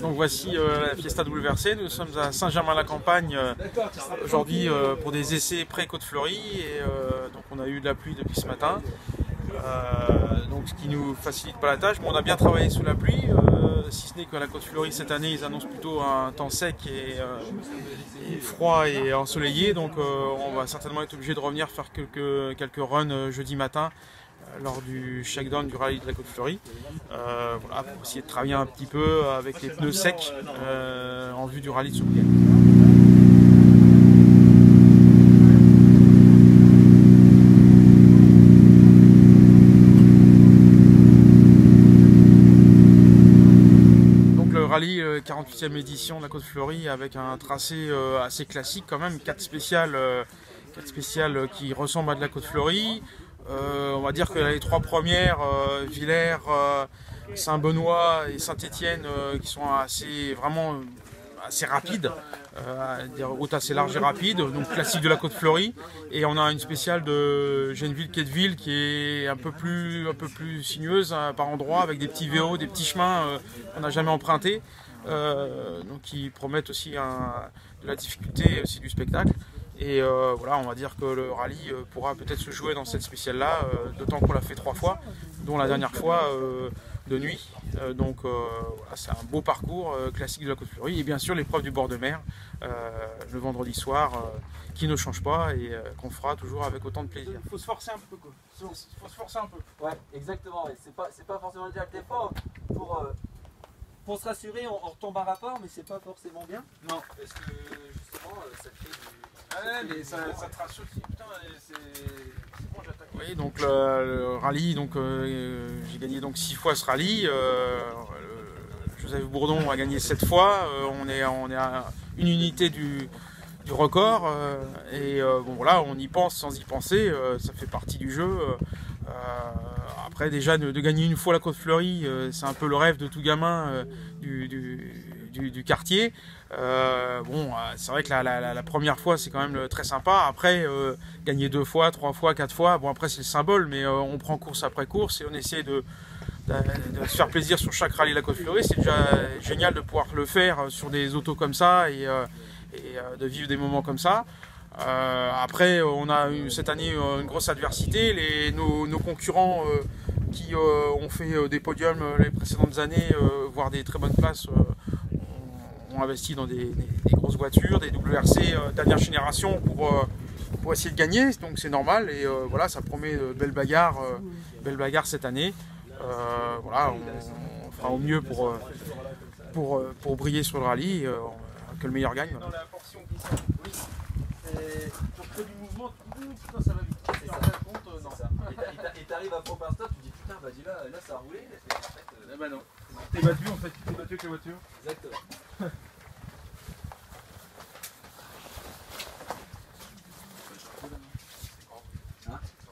Donc voici la Fiesta WRC, nous sommes à Saint-Germain-la-Campagne aujourd'hui pour des essais pré-Côte-Fleurie et donc on a eu de la pluie depuis ce matin, donc ce qui nous facilite pas la tâche, mais on a bien travaillé sous la pluie, si ce n'est que la Côte-Fleurie cette année ils annoncent plutôt un temps sec et froid et ensoleillé, donc on va certainement être obligé de revenir faire quelques runs jeudi matin lors du shakedown du rallye de la Côte-Fleurie, voilà, pour essayer de travailler un petit peu avec les pneus secs en vue du rallye de ce week-end. Rallye 48e édition de la Côte-Fleurie avec un tracé assez classique quand même, 4 spéciales qui ressemblent à de la Côte-Fleurie. On va dire que les 3 premières, Villers, Saint-Benoît et Saint-Étienne, qui sont vraiment assez rapides, des routes assez larges et rapides, donc classique de la Côte-Fleurie. Et on a une spéciale de Genneville-Quetteville qui est un peu plus sinueuse par endroits, avec des petits VO, des petits chemins qu'on n'a jamais empruntés, donc qui promettent aussi de la difficulté aussi du spectacle. Et voilà, on va dire que le rallye pourra peut-être se jouer dans cette spéciale-là, d'autant qu'on l'a fait 3 fois, dont la dernière fois de nuit. Donc voilà, c'est un beau parcours classique de la Côte-Fleurie. Et bien sûr l'épreuve du bord de mer, le vendredi soir, qui ne change pas et qu'on fera toujours avec autant de plaisir. Il faut se forcer un peu, quoi. Il faut se forcer un peu. Ouais, exactement. Ouais. C'est pas forcément dire que l'effort pour se rassurer, on retombe à rapport, mais c'est pas forcément bien. Non. Parce que justement, ça crée du... Ouais, mais ça te rassure aussi. Putain, c'est bon, j'attaque. Oui, donc le rallye, donc j'ai gagné donc 6 fois ce rallye. Joseph Bourdon a gagné 7 fois. On est à une unité du record. Et bon voilà, on y pense sans y penser. Ça fait partie du jeu. Après déjà de gagner une fois la Côte-Fleurie, c'est un peu le rêve de tout gamin du quartier. Bon, c'est vrai que la première fois c'est quand même très sympa. Après gagner 2 fois, 3 fois, 4 fois, bon après c'est le symbole, mais on prend course après course et on essaie de se faire plaisir sur chaque rallye de la Côte-Fleurie. C'est déjà génial de pouvoir le faire sur des autos comme ça et de vivre des moments comme ça. Après on a eu cette année une grosse adversité, nos concurrents qui ont fait des podiums les précédentes années, voire des très bonnes places, ont investi dans des grosses voitures, des WRC dernière génération pour essayer de gagner, donc c'est normal et voilà, ça promet de belles bagarres cette année. Voilà, on fera au mieux pour briller sur le rallye, que le meilleur gagne. Dans la portion qui sort, oui. Tu refais du mouvement, putain ça va vite. C'est ça. Compte, non. Ça. Et t'arrives à propre un stop, tu dis putain, bah dis là ça a roulé. En fait, bah non. T'es battu en fait, t'es battu avec la voiture. Exactement.